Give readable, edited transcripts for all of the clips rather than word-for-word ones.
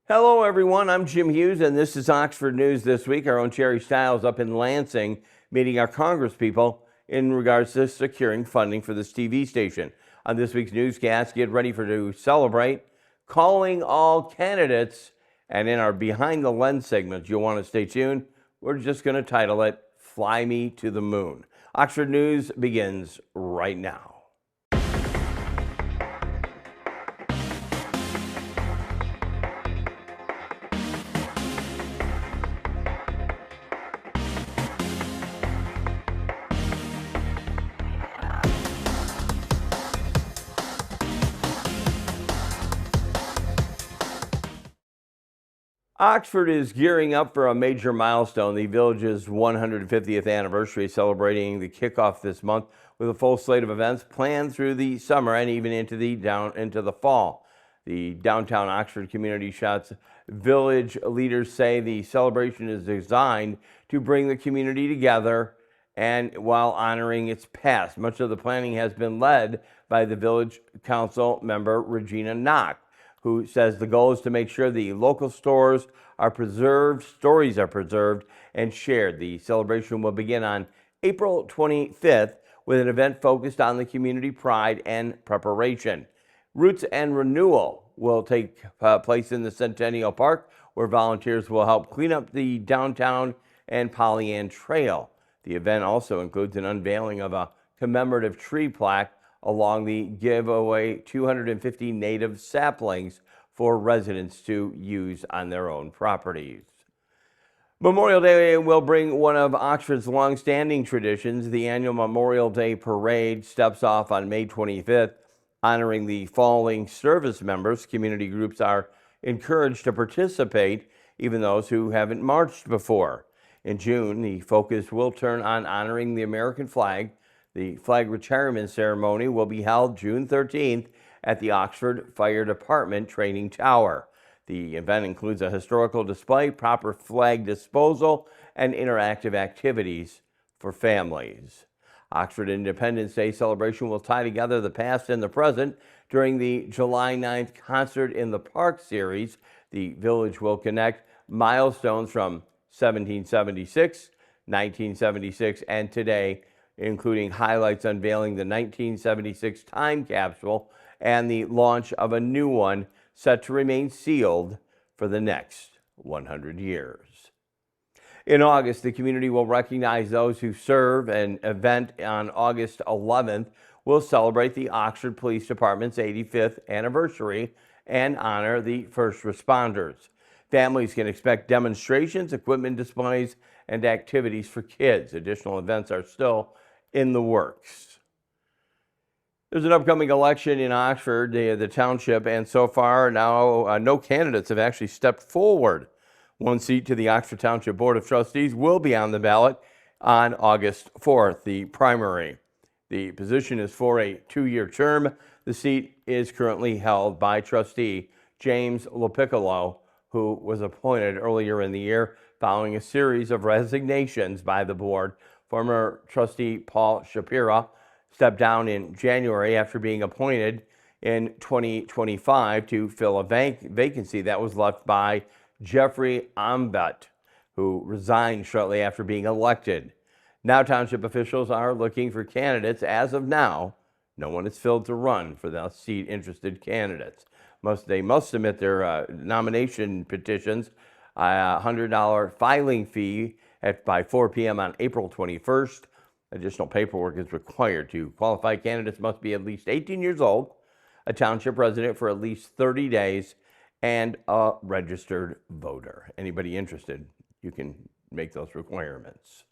Hello, everyone. I'm Jim Hughes, and this is Oxford News This Week. Our own Cherry Stiles up in Lansing meeting our congresspeople in regards to securing funding for this TV station. On this week's newscast, get ready to celebrate calling all candidates. And in our Behind the Lens segment, you'll want to stay tuned. We're just going to title it Fly Me to the Moon. Oxford News begins right now. Oxford is gearing up for a major milestone, the village's 150th anniversary, celebrating the kickoff this month with a full slate of events planned through the summer and even into the fall. The downtown Oxford Community Shots village leaders say the celebration is designed to bring the community together and while honoring its past. Much of the planning has been led by the village council member Regina Knock, who says the goal is to make sure the local stores are preserved, stories are preserved, and shared. The celebration will begin on April 25th with an event focused on the community pride and preparation. Roots and Renewal will take place in the Centennial Park, where volunteers will help clean up the downtown and Pollyant Trail. The event also includes an unveiling of a commemorative tree plaque along the giveaway 250 native saplings for residents to use on their own properties. Memorial Day will bring one of Oxford's long-standing traditions. The annual Memorial Day Parade steps off on May 25th, honoring the fallen service members. Community groups are encouraged to participate, even those who haven't marched before. In June, the focus will turn on honoring the American flag. The flag retirement ceremony will be held June 13th at the Oxford Fire Department Training Tower. The event includes a historical display, proper flag disposal, and interactive activities for families. Oxford Independence Day celebration will tie together the past and the present during the July 9th Concert in the Park series. The village will connect milestones from 1776, 1976, and today, including highlights unveiling the 1976 time capsule and the launch of a new one set to remain sealed for the next 100 years. In August, the community will recognize those who serve. An event on August 11th will celebrate the Oxford Police Department's 85th anniversary and honor the first responders. Families can expect demonstrations, equipment displays, and activities for kids. Additional events are still in the works. There's an upcoming election in Oxford, the township, and so far now no candidates have actually stepped forward. One seat to the Oxford Township Board of Trustees will be on the ballot on August 4th, the primary. The position is for a 2-year term. The seat is currently held by trustee James LaPiccolo, who was appointed earlier in the year following a series of resignations by the board. Former trustee Paul Shapira stepped down in January after being appointed in 2025 to fill a vacancy that was left by Jeffrey Ontw, who resigned shortly after being elected. Now township officials are looking for candidates. As of now, no one is filled to run for the seat. Interested candidates they must submit their nomination petitions, a $100 filing fee by 4 p.m. on April 21st. Additional paperwork is required. To qualify, candidates must be at least 18 years old, a township resident for at least 30 days, and a registered voter. Anybody interested, you can make those requirements.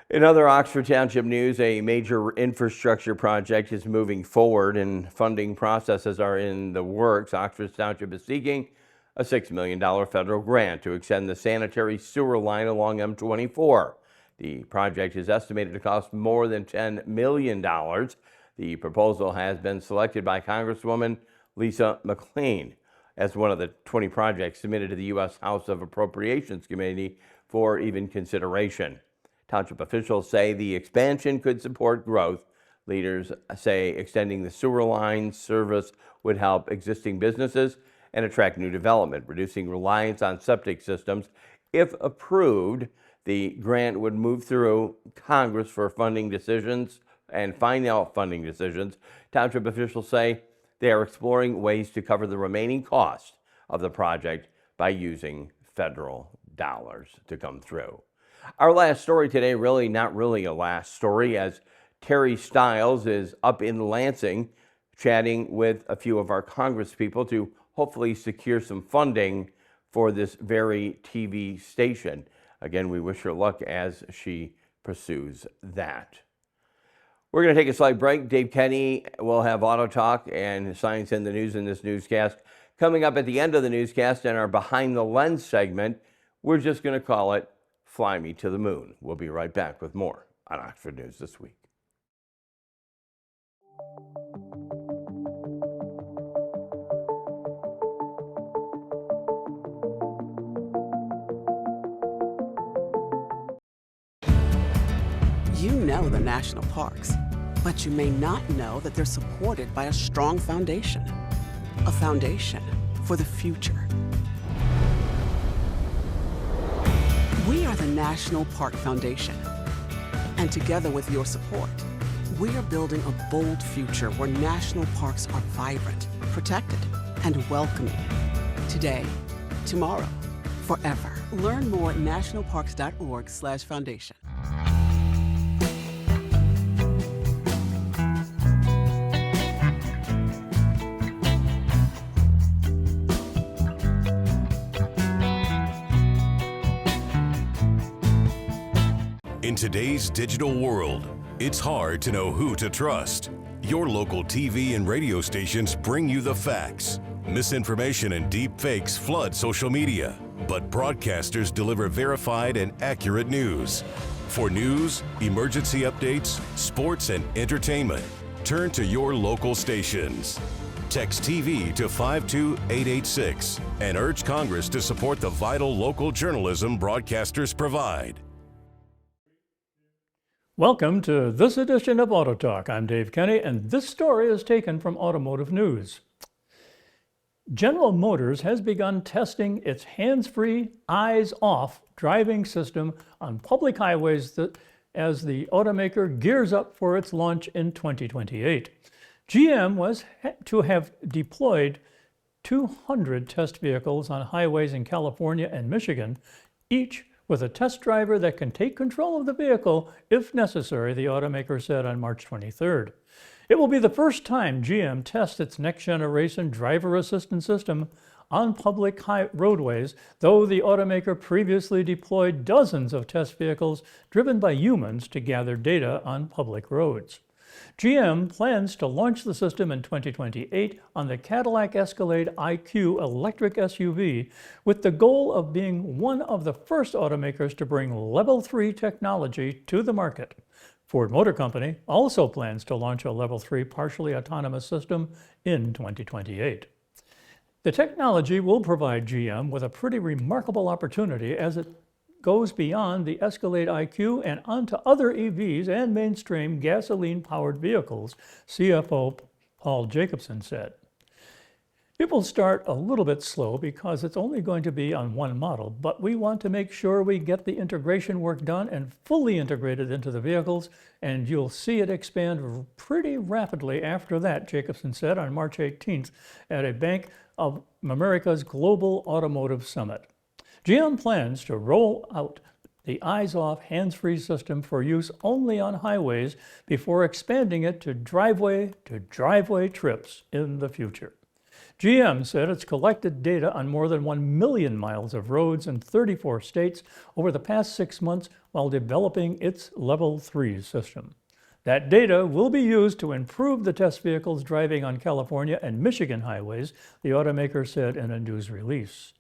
In other Oxford Township news, a major infrastructure project is moving forward and funding processes are in the works. Oxford Township is seeking a $6 million federal grant to extend the sanitary sewer line along M24. The project is estimated to cost more than $10 million. The proposal has been selected by Congresswoman Lisa McLean as one of the 20 projects submitted to the U.S. House of Appropriations Committee for even consideration. Township officials say the expansion could support growth. Leaders say extending the sewer line service would help existing businesses and attract new development, reducing reliance on septic systems. If approved, the grant would move through Congress for funding decisions and final funding decisions. Township officials say they are exploring ways to cover the remaining cost of the project by using federal dollars to come through. Our last story today, really not really a last story, as Terry Stiles is up in Lansing chatting with a few of our congresspeople to hopefully secure some funding for this very TV station. Again, we wish her luck as she pursues that. We're going to take a slight break. Dave Kenny will have Auto Talk and Science in the News in this newscast. Coming up at the end of the newscast in our Behind the Lens segment, we're just going to call it Fly Me to the Moon. We'll be right back with more on Oxford News This Week. You know the national parks, but you may not know that they're supported by a strong foundation. A foundation for the future. We are the National Park Foundation. And together with your support, we are building a bold future where national parks are vibrant, protected, and welcoming. Today, tomorrow, forever. Learn more at nationalparks.org/foundation. In today's digital world, it's hard to know who to trust. Your local TV and radio stations bring you the facts. Misinformation and deep fakes flood social media, but broadcasters deliver verified and accurate news. For news, emergency updates, sports, and entertainment, turn to your local stations. Text TV to 52886 and urge Congress to support the vital local journalism broadcasters provide. Welcome to this edition of Auto Talk. I'm Dave Kenny, and this story is taken from Automotive News. General Motors has begun testing its hands-free, eyes-off driving system on public highways as the automaker gears up for its launch in 2028. GM was to have deployed 200 test vehicles on highways in California and Michigan, each with a test driver that can take control of the vehicle if necessary, the automaker said on March 23rd. It will be the first time GM tests its next-generation driver assistance system on public roadways, though the automaker previously deployed dozens of test vehicles driven by humans to gather data on public roads. GM plans to launch the system in 2028 on the Cadillac Escalade IQ electric SUV, with the goal of being one of the first automakers to bring Level 3 technology to the market. Ford Motor Company also plans to launch a Level 3 partially autonomous system in 2028. The technology will provide GM with a pretty remarkable opportunity as it goes beyond the Escalade IQ and onto other EVs and mainstream gasoline-powered vehicles, CFO Paul Jacobson said. It will start a little bit slow because it's only going to be on one model, but we want to make sure we get the integration work done and fully integrated into the vehicles, and you'll see it expand pretty rapidly after that, Jacobson said on March 18th at a Bank of America's Global Automotive Summit. GM plans to roll out the eyes-off, hands-free system for use only on highways before expanding it to driveway trips in the future. GM said it's collected data on more than 1 million miles of roads in 34 states over the past 6 months while developing its Level 3 system. That data will be used to improve the test vehicles driving on California and Michigan highways, the automaker said in a news release.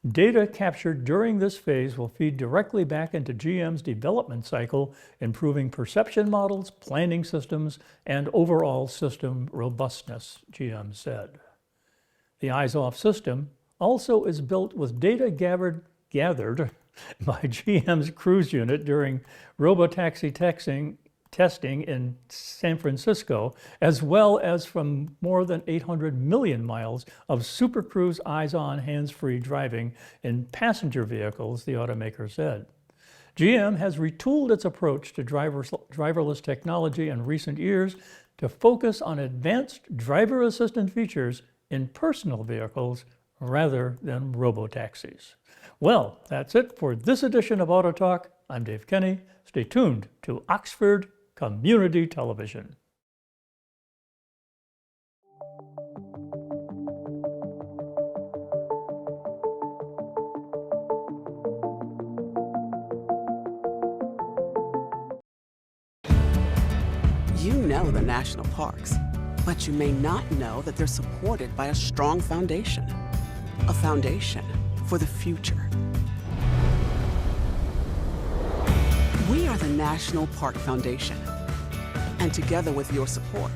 Data captured during this phase will feed directly back into GM's development cycle, improving perception models, planning systems, and overall system robustness, GM said. The eyes-off system also is built with data gathered by GM's cruise unit during robotaxi testing in San Francisco, as well as from more than 800 million miles of Super Cruise eyes-on, hands-free driving in passenger vehicles, the automaker said. GM has retooled its approach to driverless technology in recent years to focus on advanced driver assistant features in personal vehicles rather than robotaxis. Well, that's it for this edition of Auto Talk. I'm Dave Kenny. Stay tuned to Oxford Community Television. You know the national parks, but you may not know that they're supported by a strong foundation. A foundation for the future. We are the National Park Foundation. And together with your support,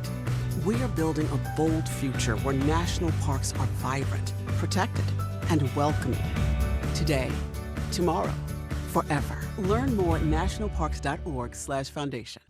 we are building a bold future where national parks are vibrant, protected, and welcoming. Today, tomorrow, forever. Learn more at nationalparks.org/foundation.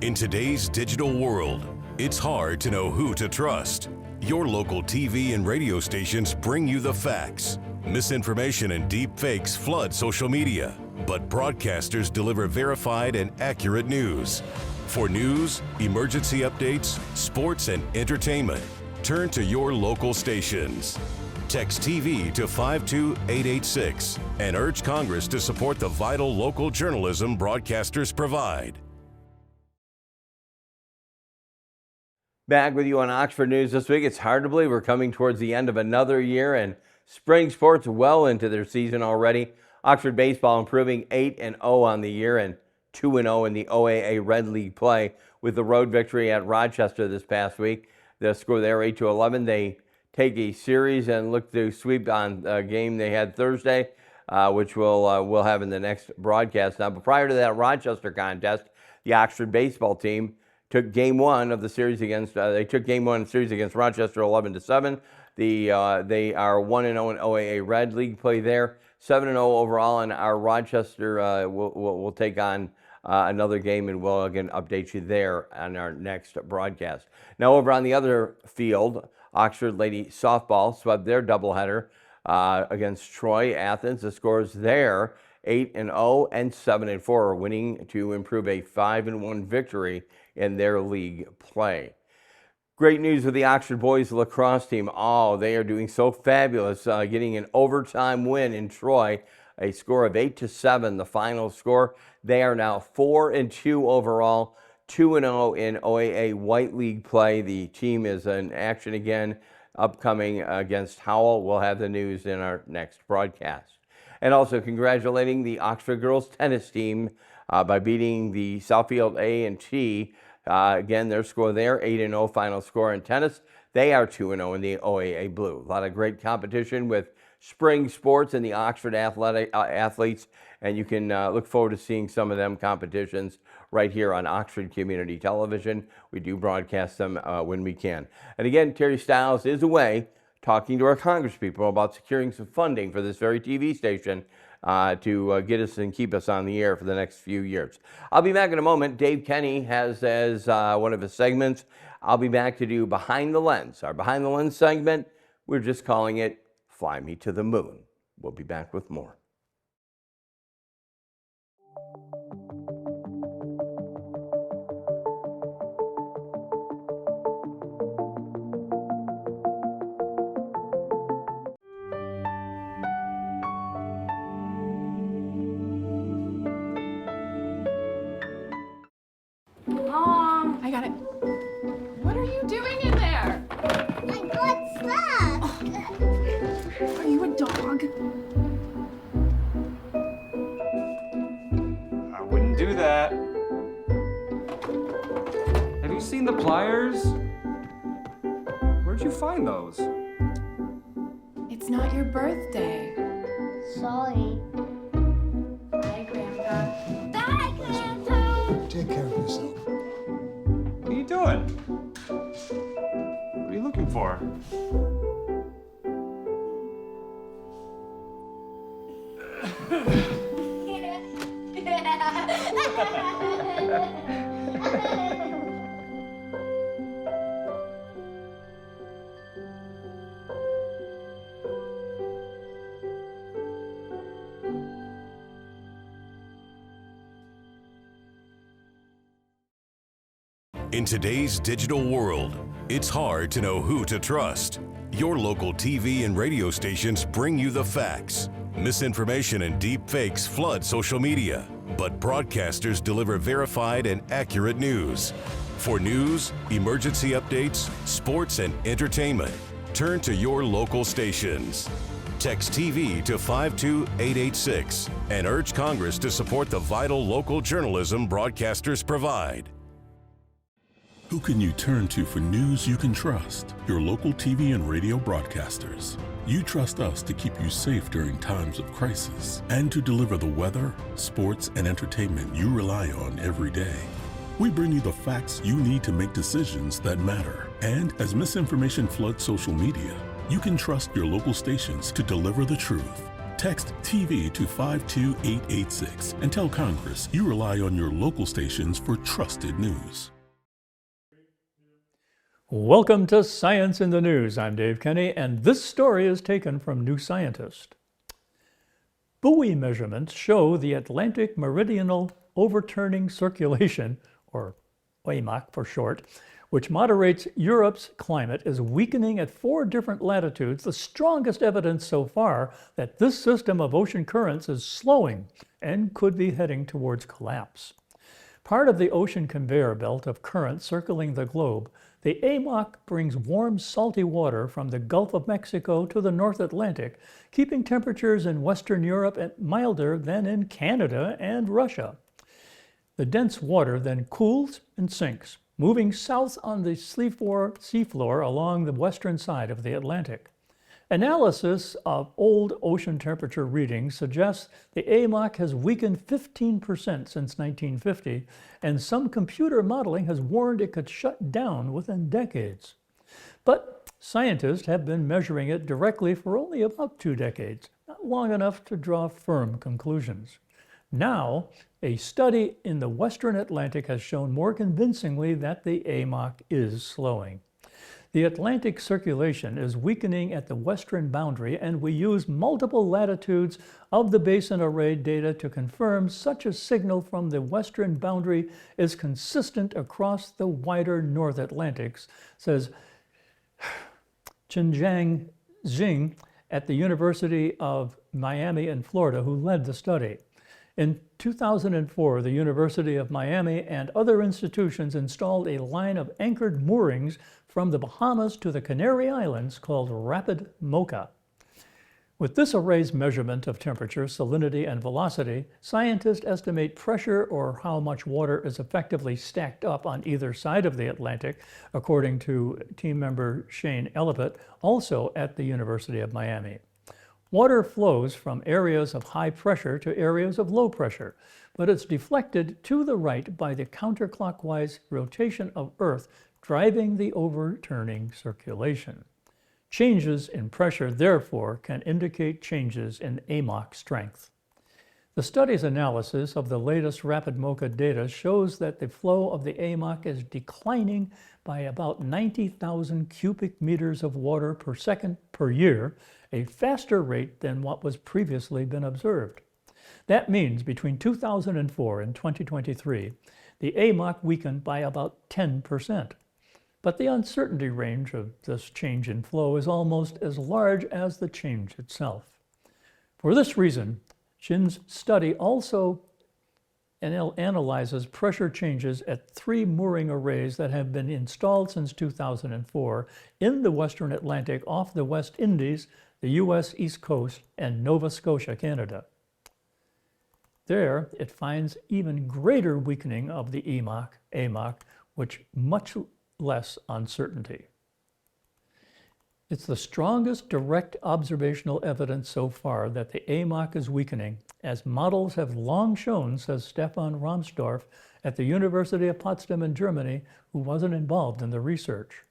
In today's digital world, it's hard to know who to trust. Your local TV and radio stations bring you the facts. Misinformation and deep fakes flood social media, but broadcasters deliver verified and accurate news. For news, emergency updates, sports, and entertainment, turn to your local stations. Text TV to 52886 and urge Congress to support the vital local journalism broadcasters provide. Back with you on Oxford News this week. It's hard to believe we're coming towards the end of another year and spring sports well into their season already. Oxford baseball improving 8-0 on the year and 2-0 in the OAA Red League play with the road victory at Rochester this past week. The score there 8-11. They take a series and look to sweep on a game they had Thursday, which we'll have in the next broadcast now. But prior to that Rochester contest, the Oxford baseball team took game one of the series against Rochester 11-7. They are 1-0 in OAA Red League play there, 7-0 overall, and our Rochester will take on another game, and we'll again update you there on our next broadcast. Now over on the other field, Oxford Lady softball swept their doubleheader against Troy Athens. The scores there 8-0 and 7-4, winning to improve a 5-1 victory in their league play. Great news with the Oxford boys lacrosse team. Oh, they are doing so fabulous, getting an overtime win in Troy, a score of 8-7, the final score. They are now 4-2 overall, 2-0 in OAA White League play. The team is in action again, upcoming against Howell. We'll have the news in our next broadcast. And also congratulating the Oxford girls tennis team by beating the Southfield A&T. Again, their score there, 8-0 final score in tennis. They are 2-0 in the OAA Blue. A lot of great competition with spring sports and the Oxford athletes, and you can look forward to seeing some of them competitions right here on Oxford Community Television. We do broadcast them when we can. And again, Terry Stiles is away talking to our congresspeople about securing some funding for this very TV station to get us and keep us on the air for the next few years. I'll be back in a moment. Dave Kenny has as one of his segments. I'll be back to do Behind the Lens. Our Behind the Lens segment, we're just calling it Fly Me to the Moon. We'll be back with more. Mom! I got it. What are you doing in there? I got stuck. Are you a dog? I wouldn't do that. Have you seen the pliers? Where'd you find those? It's not your birthday. Sorry. Bye, Grandpa. Bye, Grandpa. Take care of yourself. doing? What are you looking for? In today's digital world, it's hard to know who to trust. Your local TV and radio stations bring you the facts. Misinformation and deep fakes flood social media, but broadcasters deliver verified and accurate news. For news, emergency updates, sports, and entertainment, turn to your local stations. Text TV to 52886 and urge Congress to support the vital local journalism broadcasters provide. Who can you turn to for news you can trust? Your local TV and radio broadcasters. You trust us to keep you safe during times of crisis and to deliver the weather, sports, and entertainment you rely on every day. We bring you the facts you need to make decisions that matter. And as misinformation floods social media, you can trust your local stations to deliver the truth. Text TV to 52886 and tell Congress you rely on your local stations for trusted news. Welcome to Science in the News. I'm Dave Kenny, and this story is taken from New Scientist. Buoy measurements show the Atlantic Meridional Overturning Circulation, or AMOC for short, which moderates Europe's climate, is weakening at 4 different latitudes, the strongest evidence so far that this system of ocean currents is slowing and could be heading towards collapse. Part of the ocean conveyor belt of currents circling the globe, the AMOC brings warm, salty water from the Gulf of Mexico to the North Atlantic, keeping temperatures in Western Europe milder than in Canada and Russia. The dense water then cools and sinks, moving south on the seafloor along the western side of the Atlantic. Analysis of old ocean temperature readings suggests the AMOC has weakened 15% since 1950, and some computer modeling has warned it could shut down within decades. But scientists have been measuring it directly for only about 2 decades, not long enough to draw firm conclusions. Now, a study in the Western Atlantic has shown more convincingly that the AMOC is slowing. The Atlantic circulation is weakening at the western boundary, and we use multiple latitudes of the basin array data to confirm such a signal from the western boundary is consistent across the wider North Atlantic, says Chenjiang Xing at the University of Miami in Florida, who led the study. In 2004, the University of Miami and other institutions installed a line of anchored moorings from the Bahamas to the Canary Islands called Rapid MOCA. With this array's measurement of temperature, salinity, and velocity, scientists estimate pressure, or how much water is effectively stacked up on either side of the Atlantic, according to team member Shane Elliott, also at the University of Miami. Water flows from areas of high pressure to areas of low pressure, but it's deflected to the right by the counterclockwise rotation of Earth, driving the overturning circulation. Changes in pressure, therefore, can indicate changes in AMOC strength. The study's analysis of the latest rapid MOCA data shows that the flow of the AMOC is declining by about 90,000 cubic meters of water per second per year, a faster rate than what was previously been observed. That means between 2004 and 2023, the AMOC weakened by about 10%. But the uncertainty range of this change in flow is almost as large as the change itself. For this reason, Shin's study also analyzes pressure changes at 3 mooring arrays that have been installed since 2004 in the Western Atlantic off the West Indies, the U.S. East Coast, and Nova Scotia, Canada. There, it finds even greater weakening of the AMOC, which much less uncertainty. It's the strongest direct observational evidence so far that the AMOC is weakening, as models have long shown, says Stefan Rahmstorff at the University of Potsdam in Germany, who wasn't involved in the research.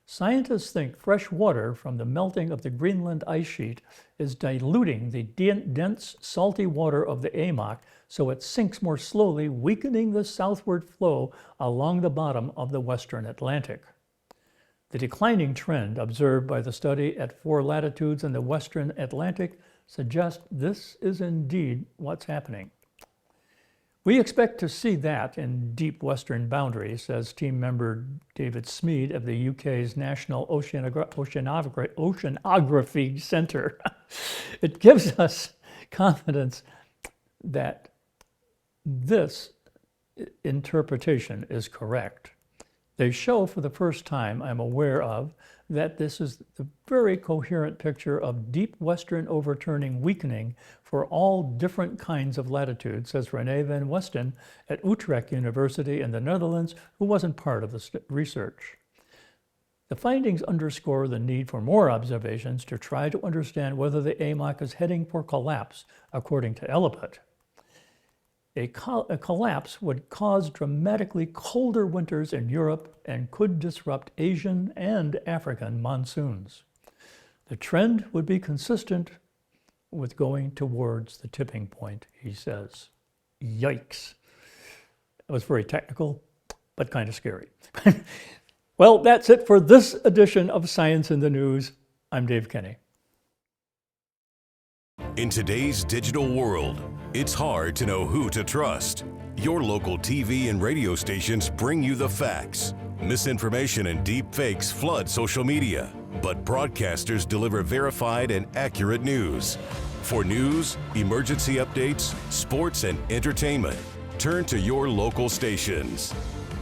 Scientists think fresh water from the melting of the Greenland ice sheet is diluting the dense, salty water of the AMOC so it sinks more slowly, weakening the southward flow along the bottom of the western Atlantic. The declining trend observed by the study at 4 latitudes in the western Atlantic suggests this is indeed what's happening. We expect to see that in deep western boundaries, says team member David Smead of the UK's National Oceanography Centre. It gives us confidence that this interpretation is correct. They show for the first time I'm aware of that this is the very coherent picture of deep western overturning weakening for all different kinds of latitudes, says René van Westen at Utrecht University in the Netherlands, who wasn't part of the research. The findings underscore the need for more observations to try to understand whether the AMOC is heading for collapse, according to Eliput. A collapse would cause dramatically colder winters in Europe and could disrupt Asian and African monsoons. The trend would be consistent with going towards the tipping point, he says. Yikes. That was very technical, but kind of scary. Well, that's it for this edition of Science in the News. I'm Dave Kenny. In today's digital world, it's hard to know who to trust. Your local TV and radio stations bring you the facts. Misinformation and deep fakes flood social media, but broadcasters deliver verified and accurate news. For news, emergency updates, sports, and entertainment, turn to your local stations.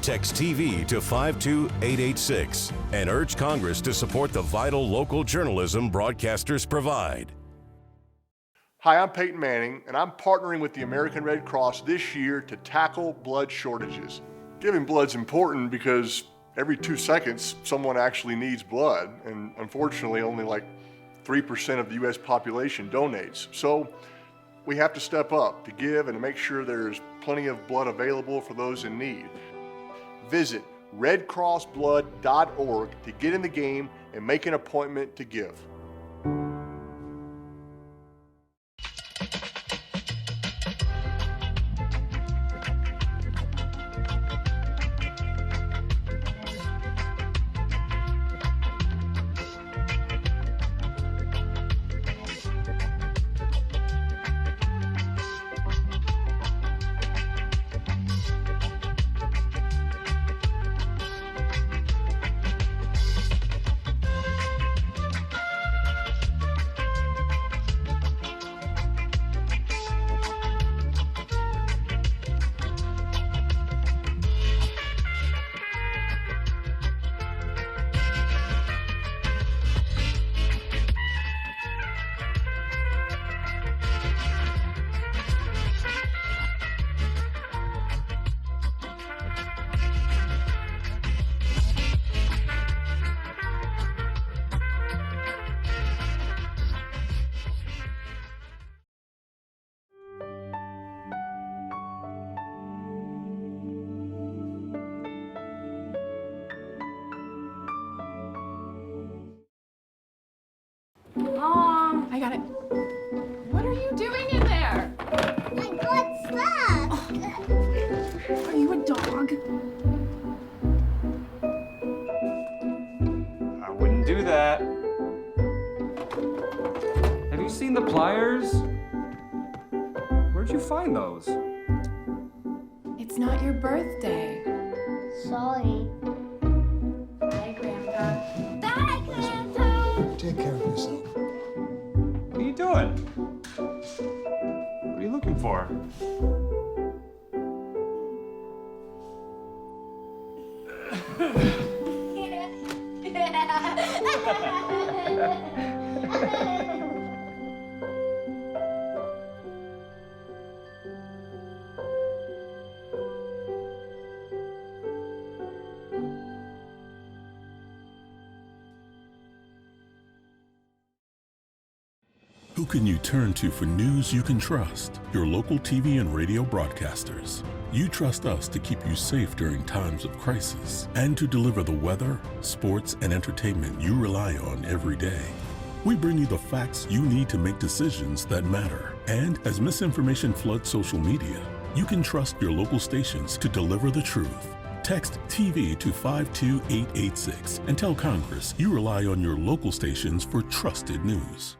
Text TV to 52886 and urge Congress to support the vital local journalism broadcasters provide. Hi, I'm Peyton Manning, and I'm partnering with the American Red Cross this year to tackle blood shortages. Giving blood's important because every 2 seconds, someone actually needs blood, and unfortunately, only like 3% of the U.S. population donates. So we have to step up to give and to make sure there's plenty of blood available for those in need. Visit redcrossblood.org to get in the game and make an appointment to give. Mom, I got it. What are you doing in there? I got stuck. Are you a dog? I wouldn't do that. Have you seen the pliers? Where'd you find those? It's not your birthday. Sorry. Bye, Grandpa. Bye, Grandpa. Take care of yourself. What are you doing? What are you looking for? Who can you turn to for news you can trust? Your local TV and radio broadcasters. You trust us to keep you safe during times of crisis and to deliver the weather, sports, and entertainment you rely on every day. We bring you the facts you need to make decisions that matter. And as misinformation floods social media, you can trust your local stations to deliver the truth. Text TV to 52886 and tell Congress you rely on your local stations for trusted news.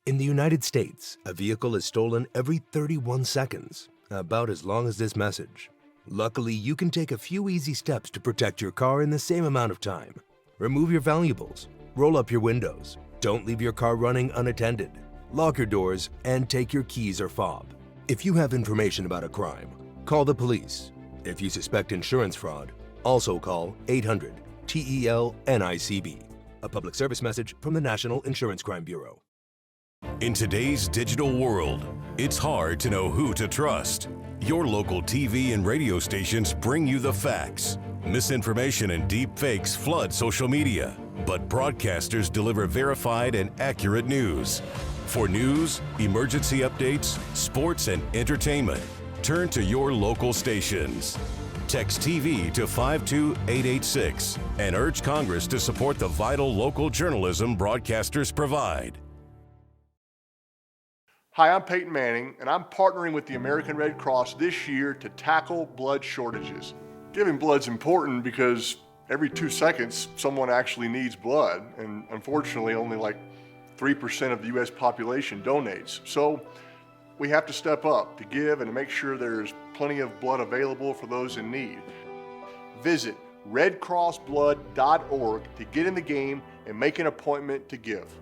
In the United States, a vehicle is stolen every 31 seconds, about as long as this message. Luckily, you can take a few easy steps to protect your car in the same amount of time. Remove your valuables, roll up your windows, don't leave your car running unattended, lock your doors, and take your keys or fob. If you have information about a crime, call the police. If you suspect insurance fraud, also call 800-TEL-NICB. A public service message from the National Insurance Crime Bureau. In today's digital world, it's hard to know who to trust. Your local TV and radio stations bring you the facts. Misinformation and deep fakes flood social media, but broadcasters deliver verified and accurate news. For news, emergency updates, sports, and entertainment, turn to your local stations. Text TV to 52886 and urge Congress to support the vital local journalism broadcasters provide. Hi, I'm Peyton Manning, and I'm partnering with the American Red Cross this year to tackle blood shortages. Giving blood's important because every 2 seconds, someone actually needs blood, and unfortunately, only like 3% of the U.S. population donates. So we have to step up to give and to make sure there's plenty of blood available for those in need. Visit redcrossblood.org to get in the game and make an appointment to give.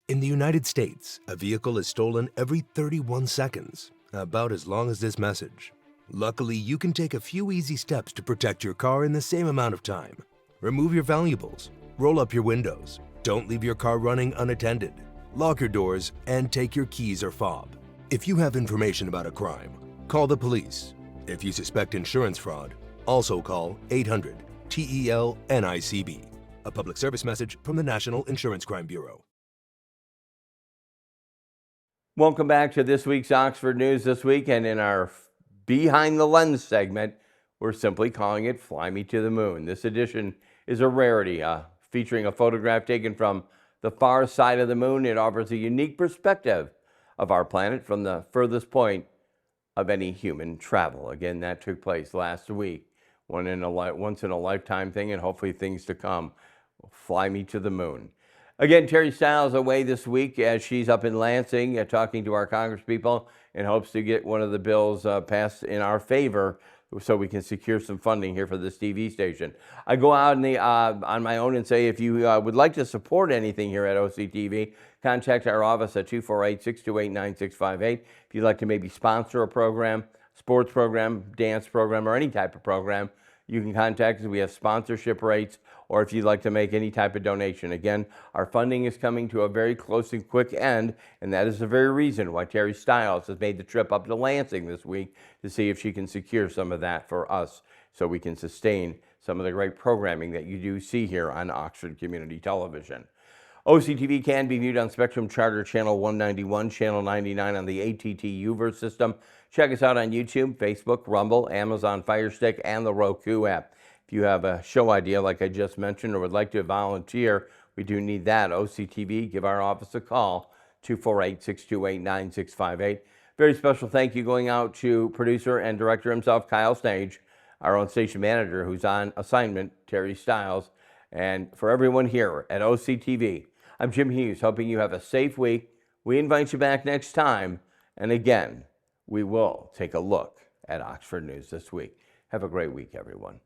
In the United States, a vehicle is stolen every 31 seconds, about as long as this message. Luckily, you can take a few easy steps to protect your car in the same amount of time. Remove your valuables, roll up your windows, don't leave your car running unattended, lock your doors, and take your keys or fob. If you have information about a crime, call the police. If you suspect insurance fraud, also call 800-TEL-NICB. A public service message from the National Insurance Crime Bureau. Welcome back to this week's Oxford News This Week, and in our Behind the Lens segment, we're simply calling it Fly Me to the Moon. This edition is a rarity, featuring a photograph taken from the far side of the moon. It offers a unique perspective of our planet from the furthest point of any human travel. Again, that took place last week. Once in a lifetime thing, and hopefully things to come. Fly Me to the Moon. Again, Terry Stiles away this week as she's up in Lansing talking to our congresspeople in hopes to get one of the bills passed in our favor so we can secure some funding here for this TV station. I go out on my own and say if you would like to support anything here at OCTV, contact our office at 248-628-9658. If you'd like to maybe sponsor a program, sports program, dance program, or any type of program, you can contact us. We have sponsorship rates, or if you'd like to make any type of donation. Again, our funding is coming to a very close and quick end, and that is the very reason why Terry Stiles has made the trip up to Lansing this week to see if she can secure some of that for us so we can sustain some of the great programming that you do see here on Oxford Community Television. OCTV can be viewed on Spectrum Charter Channel 191, Channel 99 on the ATT Uverse system. Check us out on YouTube, Facebook, Rumble, Amazon Fire Stick, and the Roku app. If you have a show idea like I just mentioned or would like to volunteer, we do need that. OCTV, give our office a call, 248-628-9658. Very special thank you going out to producer and director himself, Kyle Stage, our own station manager who's on assignment, Terry Stiles, and for everyone here at OCTV. I'm Jim Hughes, hoping you have a safe week. We invite you back next time, and again, we will take a look at Oxford News This Week. Have a great week, everyone.